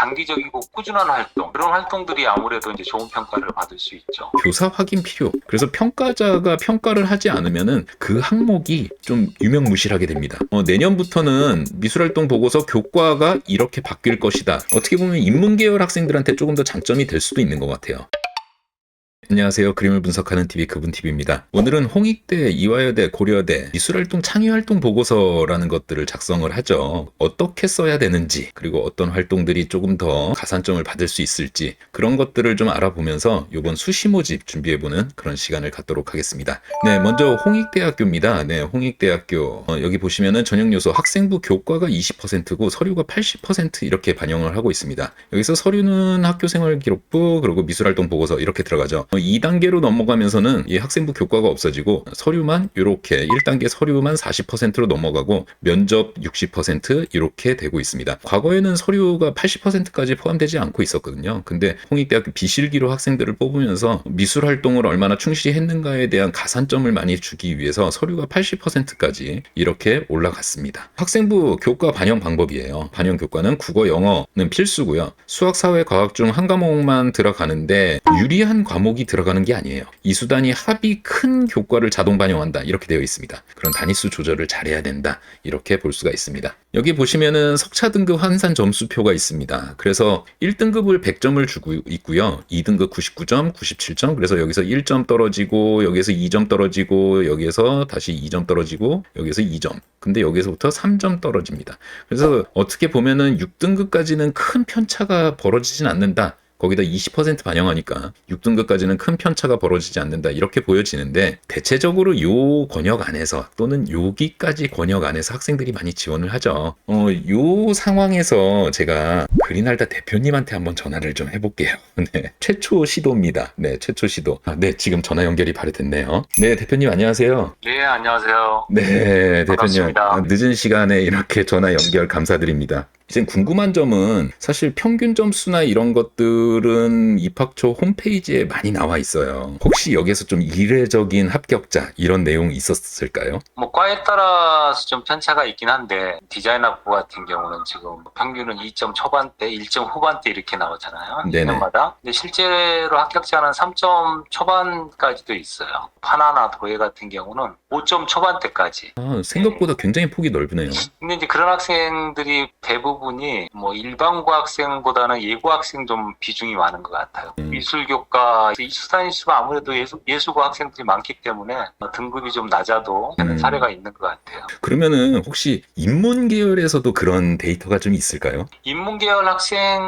장기적이고 꾸준한 활동, 그런 활동들이 아무래도 이제 좋은 평가를 받을 수 있죠. 교사 확인 필요. 그래서 평가자가 평가를 하지 않으면은 그 항목이 좀 유명무실하게 됩니다. 내년부터는 미술활동 보고서 교과가 이렇게 바뀔 것이다. 어떻게 보면 인문계열 학생들한테 조금 더 장점이 될 수도 있는 것 같아요. 안녕하세요. 그림을 분석하는 TV 그분TV입니다. 오늘은 홍익대, 이화여대, 고려대 미술활동 창의활동 보고서라는 것들을 작성을 하죠. 어떻게 써야 되는지, 그리고 어떤 활동들이 조금 더 가산점을 받을 수 있을지, 그런 것들을 좀 알아보면서 이번 수시모집 준비해보는 그런 시간을 갖도록 하겠습니다. 네, 먼저 홍익대학교입니다. 네, 홍익대학교. 여기 보시면은 전형요소 학생부 교과가 20%고 서류가 80% 이렇게 반영을 하고 있습니다. 여기서 서류는 학교생활기록부, 그리고 미술활동 보고서 이렇게 들어가죠. 2단계로 넘어가면서는 이 학생부 교과가 없어지고 서류만 이렇게 1단계 서류만 40%로 넘어가고 면접 60% 이렇게 되고 있습니다. 과거에는 서류가 80%까지 포함되지 않고 있었거든요. 근데 홍익대학교 비실기로 학생들을 뽑으면서 미술 활동을 얼마나 충실히 했는가에 대한 가산점을 많이 주기 위해서 서류가 80%까지 이렇게 올라갔습니다. 학생부 교과 반영 방법이에요. 반영 교과는 국어, 영어는 필수고요. 수학, 사회, 과학 중 한 과목만 들어가는데 유리한 과목이 들어가는 게 아니에요. 이수단위 합이 큰 교과를 자동 반영한다 이렇게 되어 있습니다. 그런 단위수 조절을 잘해야 된다 이렇게 볼 수가 있습니다. 여기 보시면은 석차 등급 환산 점수표가 있습니다. 그래서 1등급을 100점을 주고 있고요. 2등급 99점, 97점. 그래서 여기서 1점 떨어지고 여기서 2점 떨어지고 여기에서 다시 2점 떨어지고 여기서 2점. 근데 여기서부터 3점 떨어집니다. 그래서 어떻게 보면은 6등급까지는 큰 편차가 벌어지진 않는다. 거기다 20% 반영하니까 6등급까지는 큰 편차가 벌어지지 않는다 이렇게 보여지는데 대체적으로 요 권역 안에서 또는 여기까지 권역 안에서 학생들이 많이 지원을 하죠. 요 상황에서 제가 그린알다 대표님한테 한번 전화를 좀 해볼게요. 네, 최초 시도입니다. 네, 최초 시도. 네, 지금 전화 연결이 바로 됐네요. 네, 대표님 안녕하세요. 네, 안녕하세요. 네, 대표님. 반갑습니다. 늦은 시간에 이렇게 전화 연결 감사드립니다. 이제 궁금한 점은 사실 평균 점수나 이런 것들은 입학처 홈페이지에 많이 나와 있어요. 혹시 여기서 좀 이례적인 합격자 이런 내용이 있었을까요? 뭐 과에 따라서 좀 편차가 있긴 한데 디자인학부 같은 경우는 지금 평균은 2점 초반대, 1점 후반대 이렇게 나오잖아요. 네네. 2년마다. 근데 실제로 합격자는 3점 초반까지도 있어요. 파나나 도예 같은 경우는 5점 초반대까지. 생각보다 굉장히 폭이 넓으네요. 근데 이제 그런 학생들이 대부분이 뭐 일반고 학생보다는 예고 학생 좀 비중이 많은 것 같아요. 미술교과 이수단위 수가 아무래도 예수고 학생들이 많기 때문에 등급이 좀 낮아도 되는 사례가 있는 것 같아요. 그러면은 혹시 인문 계열에서도 그런 데이터가 좀 있을까요? 인문계열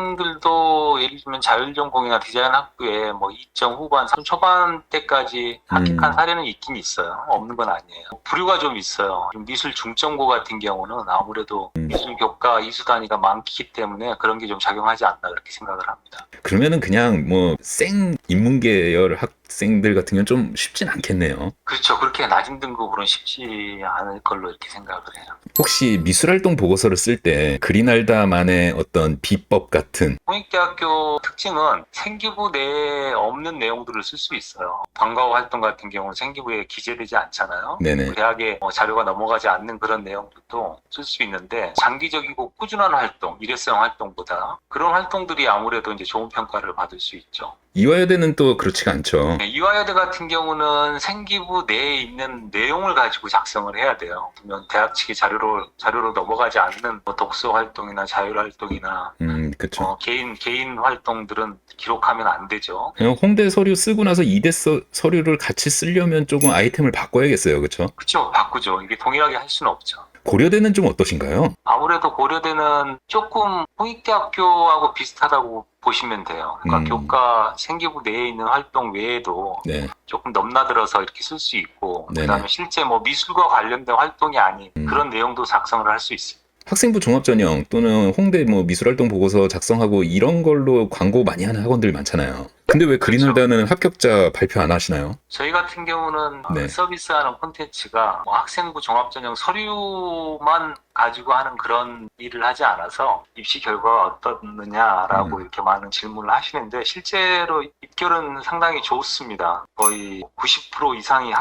학생들도 예를 들면 자율전공이나 디자인 학부에 뭐 2점 후반, 3 초반대까지 합격한 사례는 있긴 있어요. 없는 건 아니에요. 부류가 좀 있어요. 미술 중점고 같은 경우는 아무래도 미술교과 이수 단위가 많기 때문에 그런 게 좀 작용하지 않나 그렇게 생각을 합니다. 그러면은 그냥 뭐 생 인문 계열 학생들 같은 경우는 좀 쉽진 않겠네요. 그렇죠. 그렇게 낮은 등급으로는 쉽지 않을 걸로 이렇게 생각을 해요. 혹시 미술활동 보고서를 쓸 때 그린알다만의 어떤 비법 같은 홍익대학교 특징은 생기부 내에 없는 내용들을 쓸 수 있어요. 방과후 활동 같은 경우는 생기부에 기재되지 않잖아요. 네네. 대학에 자료가 넘어가지 않는 그런 내용들도 쓸 수 있는데 장기적이고 꾸준한 활동, 일회성 활동보다 그런 활동들이 아무래도 이제 좋은 평가를 받을 수 있죠. 이화여대는 또 그렇지가 않죠. 네, 이화여대 같은 경우는 생기부 내에 있는 내용을 가지고 작성을 해야 돼요. 그러면 대학 측의 자료로 넘어가지 않는 뭐 독서 활동이나 자율 활동이나 그쵸. 개인 활동들은 기록하면 안 되죠. 그냥 홍대 서류 쓰고 나서 이대 서류를 같이 쓰려면 조금 아이템을 바꿔야겠어요. 그쵸? 그렇죠. 바꾸죠. 이게 동일하게 할 수는 없죠. 고려대는 좀 어떠신가요? 아무래도 고려대는 조금 홍익대학교하고 비슷하다고 보시면 돼요. 그러니까 교과 생기부 내에 있는 활동 외에도 네. 조금 넘나들어서 이렇게 쓸 수 있고, 네네. 그다음에 실제 뭐 미술과 관련된 활동이 아닌 그런 내용도 작성을 할 수 있어요. 학생부 종합전형 또는 홍대 뭐 미술활동 보고서 작성하고 이런 걸로 광고 많이 하는 학원들 많잖아요. 근데 왜 그린홀다는 합격자 발표 안 하시나요? 저희 같은 경우는 네. 서비스하는 콘텐츠가 뭐 학생부 종합전형 서류만 가지고 하는 그런 일을 하지 않아서 입시 결과가 어떻느냐라고 이렇게 많은 질문을 하시는데 실제로 입결은 상당히 좋습니다. 거의 90% 이상이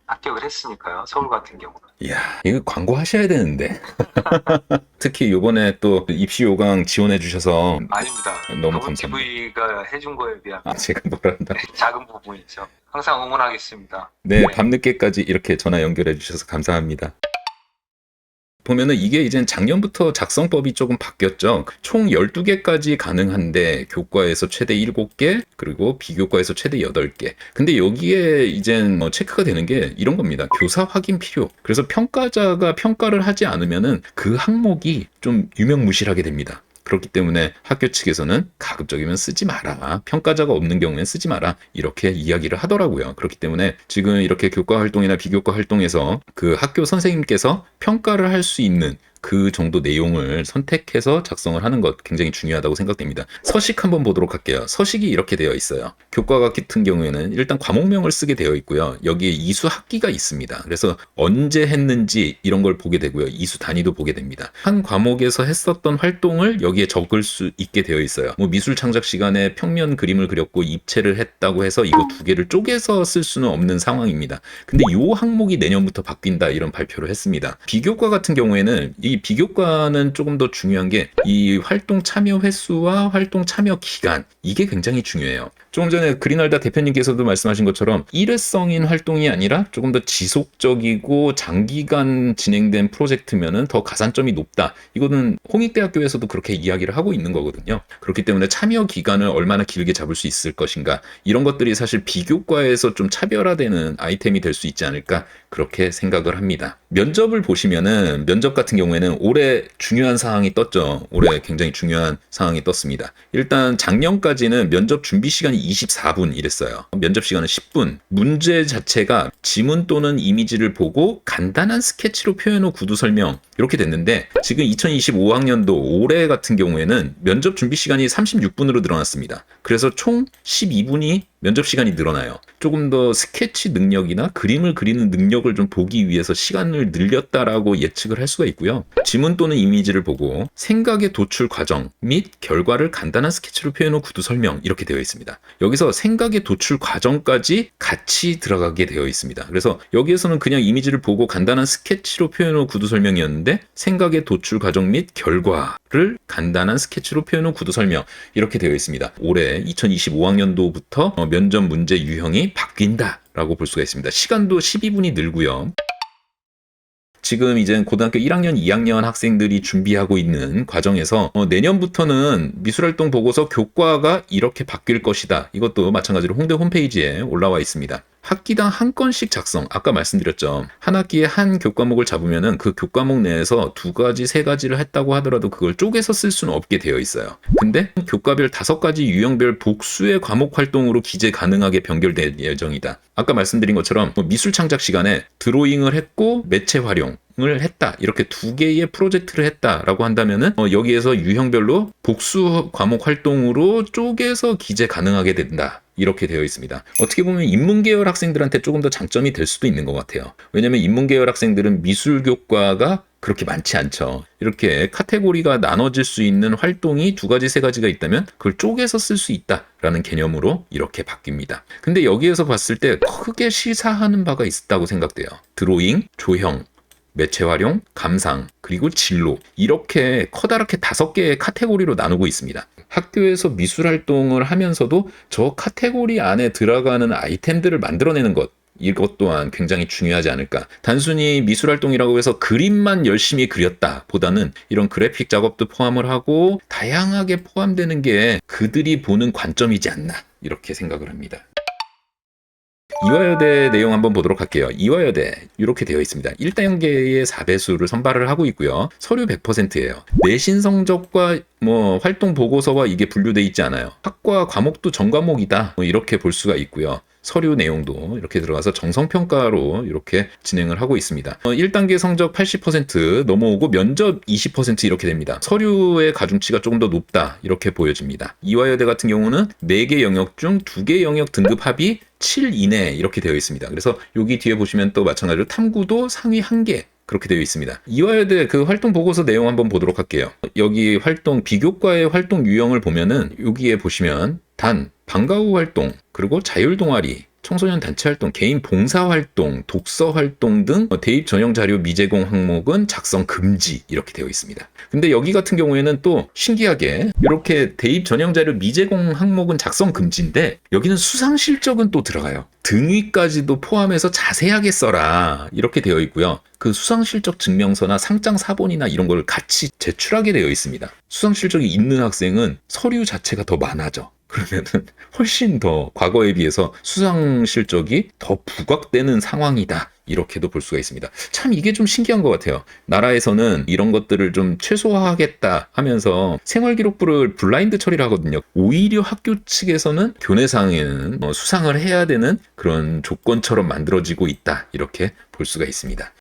합격을 했으니까요. 서울 같은 경우는. 이야, 이거 광고 하셔야 되는데. 특히 요번에 또 입시 요강 지원해 주셔서 아닙니다. 너무 더블 감사합니다. TV가 해준 거에 비하면 제가 뭐라 한다. 작은 부분이죠. 항상 응원하겠습니다. 네, 밤늦게까지 이렇게 전화 연결해 주셔서 감사합니다. 보면은 이게 이제 작년부터 작성법이 조금 바뀌었죠. 총 12개까지 가능한데 교과에서 최대 7개, 그리고 비교과에서 최대 8개. 근데 여기에 이제 체크가 되는 게 이런 겁니다. 교사 확인 필요. 그래서 평가자가 평가를 하지 않으면은 그 항목이 좀 유명무실하게 됩니다. 그렇기 때문에 학교 측에서는 가급적이면 쓰지 마라. 평가자가 없는 경우엔 쓰지 마라. 이렇게 이야기를 하더라고요. 그렇기 때문에 지금 이렇게 교과 활동이나 비교과 활동에서 그 학교 선생님께서 평가를 할 수 있는 그 정도 내용을 선택해서 작성을 하는 것 굉장히 중요하다고 생각됩니다. 서식 한번 보도록 할게요. 서식이 이렇게 되어 있어요. 교과 같은 경우에는 일단 과목명을 쓰게 되어 있고요. 여기에 이수 학기가 있습니다. 그래서 언제 했는지 이런 걸 보게 되고요. 이수 단위도 보게 됩니다. 한 과목에서 했었던 활동을 여기에 적을 수 있게 되어 있어요. 뭐 미술 창작 시간에 평면 그림을 그렸고 입체를 했다고 해서 이거 두 개를 쪼개서 쓸 수는 없는 상황입니다. 근데 이 항목이 내년부터 바뀐다 이런 발표를 했습니다. 비교과 같은 경우에는 이 비교과는 조금 더 중요한 게 이 활동 참여 횟수와 활동 참여 기간 이게 굉장히 중요해요. 조금 전에 그린알다 대표님께서도 말씀하신 것처럼 일회성인 활동이 아니라 조금 더 지속적이고 장기간 진행된 프로젝트면은 더 가산점이 높다. 이거는 홍익대학교에서도 그렇게 이야기를 하고 있는 거거든요. 그렇기 때문에 참여 기간을 얼마나 길게 잡을 수 있을 것인가 이런 것들이 사실 비교과에서 좀 차별화되는 아이템이 될 수 있지 않을까 그렇게 생각을 합니다. 면접을 보시면은 면접 같은 경우에는 올해 중요한 사항이 떴죠. 올해 굉장히 중요한 상황이 떴습니다. 일단 작년까지는 면접 준비 시간이 24분 이랬어요. 면접 시간은 10분. 문제 자체가 지문 또는 이미지를 보고 간단한 스케치로 표현 후 구두 설명 이렇게 됐는데 지금 2025학년도 올해 같은 경우에는 면접 준비 시간이 36분으로 늘어났습니다. 그래서 총 12분이 면접 시간이 늘어나요. 조금 더 스케치 능력이나 그림을 그리는 능력을 좀 보기 위해서 시간을 늘렸다라고 예측을 할 수가 있고요. 지문 또는 이미지를 보고 생각의 도출 과정 및 결과를 간단한 스케치로 표현 후 구두 설명 이렇게 되어 있습니다. 여기서 생각의 도출 과정까지 같이 들어가게 되어 있습니다. 그래서 여기에서는 그냥 이미지를 보고 간단한 스케치로 표현 후 구두 설명이었는데 생각의 도출 과정 및 결과를 간단한 스케치로 표현 후 구두 설명 이렇게 되어 있습니다. 올해 2025학년도부터 면접 문제 유형이 바뀐다라고 볼 수가 있습니다. 시간도 12분이 늘고요. 지금 이제 고등학교 1학년, 2학년 학생들이 준비하고 있는 과정에서 내년부터는 미술활동 보고서 교과가 이렇게 바뀔 것이다. 이것도 마찬가지로 홍대 홈페이지에 올라와 있습니다. 학기당 한 건씩 작성. 아까 말씀드렸죠. 한 학기에 한 교과목을 잡으면은 그 교과목 내에서 2가지, 3가지를 했다고 하더라도 그걸 쪼개서 쓸 수는 없게 되어 있어요. 근데 교과별 5가지 유형별 복수의 과목 활동으로 기재 가능하게 변경될 예정이다. 아까 말씀드린 것처럼 미술 창작 시간에 드로잉을 했고 매체 활용 을 했다. 이렇게 2개의 프로젝트를 했다라고 한다면은 여기에서 유형별로 복수 과목 활동으로 쪼개서 기재 가능하게 된다. 이렇게 되어 있습니다. 어떻게 보면 인문계열 학생들한테 조금 더 장점이 될 수도 있는 것 같아요. 왜냐면 인문계열 학생들은 미술교과가 그렇게 많지 않죠. 이렇게 카테고리가 나눠질 수 있는 활동이 2가지, 3가지가 있다면 그걸 쪼개서 쓸 수 있다라는 개념으로 이렇게 바뀝니다. 근데 여기에서 봤을 때 크게 시사하는 바가 있다고 생각돼요. 드로잉, 조형, 매체 활용, 감상, 그리고 진로 이렇게 커다랗게 5개의 카테고리로 나누고 있습니다. 학교에서 미술 활동을 하면서도 저 카테고리 안에 들어가는 아이템들을 만들어내는 것 이것 또한 굉장히 중요하지 않을까. 단순히 미술 활동이라고 해서 그림만 열심히 그렸다 보다는 이런 그래픽 작업도 포함을 하고 다양하게 포함되는 게 그들이 보는 관점이지 않나 이렇게 생각을 합니다. 이화여대 내용 한번 보도록 할게요. 이화여대 이렇게 되어 있습니다. 1단계의 4배수를 선발을 하고 있고요. 서류 100%예요. 내신 성적과 활동 보고서와 이게 분류돼 있지 않아요. 학과 과목도 전과목이다. 이렇게 볼 수가 있고요. 서류 내용도 이렇게 들어가서 정성평가로 이렇게 진행을 하고 있습니다. 1단계 성적 80% 넘어오고 면접 20% 이렇게 됩니다. 서류의 가중치가 조금 더 높다 이렇게 보여집니다. 이화여대 같은 경우는 4개 영역 중 2개 영역 등급 합이 7 이내 이렇게 되어 있습니다. 그래서 여기 뒤에 보시면 또 마찬가지로 탐구도 상위 1개 그렇게 되어 있습니다. 이화여대 그 활동 보고서 내용 한번 보도록 할게요. 여기 활동 비교과의 활동 유형을 보면은 여기에 보시면 단 방과 후 활동 그리고 자율 동아리 청소년 단체 활동, 개인 봉사 활동, 독서 활동 등 대입 전형 자료 미제공 항목은 작성 금지 이렇게 되어 있습니다. 근데 여기 같은 경우에는 또 신기하게 이렇게 대입 전형 자료 미제공 항목은 작성 금지인데 여기는 수상 실적은 또 들어가요. 등위까지도 포함해서 자세하게 써라 이렇게 되어 있고요. 그 수상 실적 증명서나 상장 사본이나 이런 걸 같이 제출하게 되어 있습니다. 수상 실적이 있는 학생은 서류 자체가 더 많아져. 그러면은 훨씬 더 과거에 비해서 수상 실적이 더 부각되는 상황이다. 이렇게도 볼 수가 있습니다. 참 이게 좀 신기한 것 같아요. 나라에서는 이런 것들을 좀 최소화하겠다 하면서 생활기록부를 블라인드 처리를 하거든요. 오히려 학교 측에서는 교내상에는 수상을 해야 되는 그런 조건처럼 만들어지고 있다. 이렇게 볼 수가 있습니다.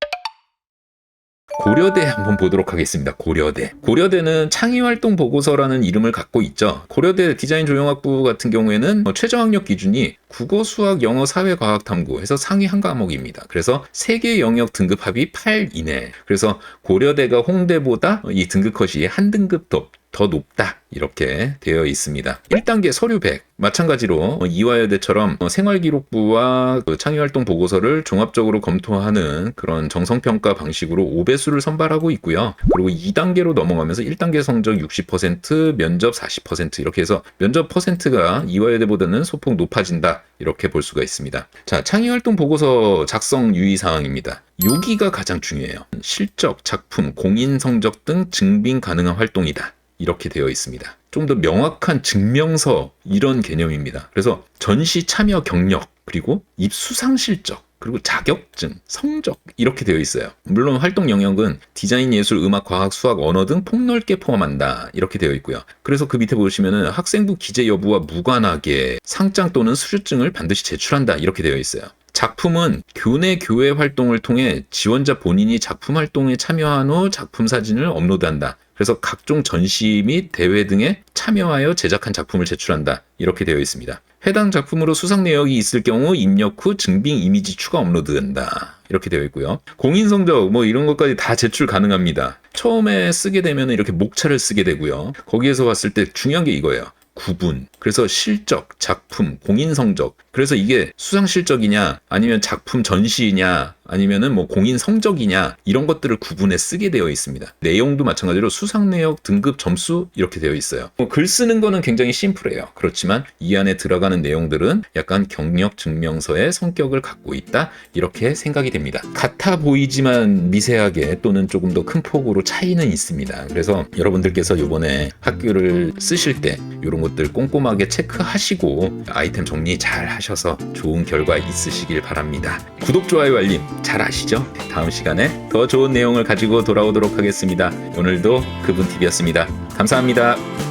고려대 한번 보도록 하겠습니다. 고려대는 창의활동 보고서라는 이름을 갖고 있죠. 고려대 디자인조형학부 같은 경우에는 최저학력 기준이 국어, 수학, 영어, 사회, 과학, 탐구 해서 상위 한 과목입니다. 그래서 3개 영역 등급 합이 8 이내. 그래서 고려대가 홍대보다 이 등급 컷이 한 등급 더 높다 이렇게 되어 있습니다. 1단계 서류 100 마찬가지로 이화여대처럼 생활기록부와 창의활동 보고서를 종합적으로 검토하는 그런 정성평가 방식으로 5배수를 선발하고 있고요. 그리고 2단계로 넘어가면서 1단계 성적 60% 면접 40% 이렇게 해서 면접 퍼센트가 이화여대보다는 소폭 높아진다 이렇게 볼 수가 있습니다. 자, 창의활동 보고서 작성 유의사항입니다. 여기가 가장 중요해요. 실적, 작품, 공인 성적 등 증빙 가능한 활동이다. 이렇게 되어 있습니다. 좀 더 명확한 증명서 이런 개념입니다. 그래서 전시 참여 경력 그리고 입수상 실적 그리고 자격증, 성적 이렇게 되어 있어요. 물론 활동 영역은 디자인, 예술, 음악, 과학, 수학, 언어 등 폭넓게 포함한다 이렇게 되어 있고요. 그래서 그 밑에 보시면은 학생부 기재 여부와 무관하게 상장 또는 수료증을 반드시 제출한다 이렇게 되어 있어요. 작품은 교내 교회 활동을 통해 지원자 본인이 작품 활동에 참여한 후 작품 사진을 업로드한다. 그래서 각종 전시 및 대회 등에 참여하여 제작한 작품을 제출한다. 이렇게 되어 있습니다. 해당 작품으로 수상 내역이 있을 경우 입력 후 증빙 이미지 추가 업로드된다. 이렇게 되어 있고요. 공인 성적 이런 것까지 다 제출 가능합니다. 처음에 쓰게 되면 이렇게 목차를 쓰게 되고요. 거기에서 봤을 때 중요한 게 이거예요. 구분. 그래서 실적, 작품, 공인 성적. 그래서 이게 수상 실적이냐, 아니면 작품 전시냐, 아니면은 공인 성적이냐, 이런 것들을 구분해 쓰게 되어 있습니다. 내용도 마찬가지로 수상 내역, 등급, 점수 이렇게 되어 있어요. 글 쓰는 거는 굉장히 심플해요. 그렇지만 이 안에 들어가는 내용들은 약간 경력 증명서의 성격을 갖고 있다. 이렇게 생각이 됩니다. 같아 보이지만 미세하게 또는 조금 더 큰 폭으로 차이는 있습니다. 그래서 여러분들께서 이번에 학교를 쓰실 때 이런 것들 꼼꼼하게 체크하시고 아이템 정리 잘 하셔서 좋은 결과 있으시길 바랍니다. 구독, 좋아요, 알림 잘 아시죠? 다음 시간에 더 좋은 내용을 가지고 돌아오도록 하겠습니다. 오늘도 그분TV였습니다. 감사합니다.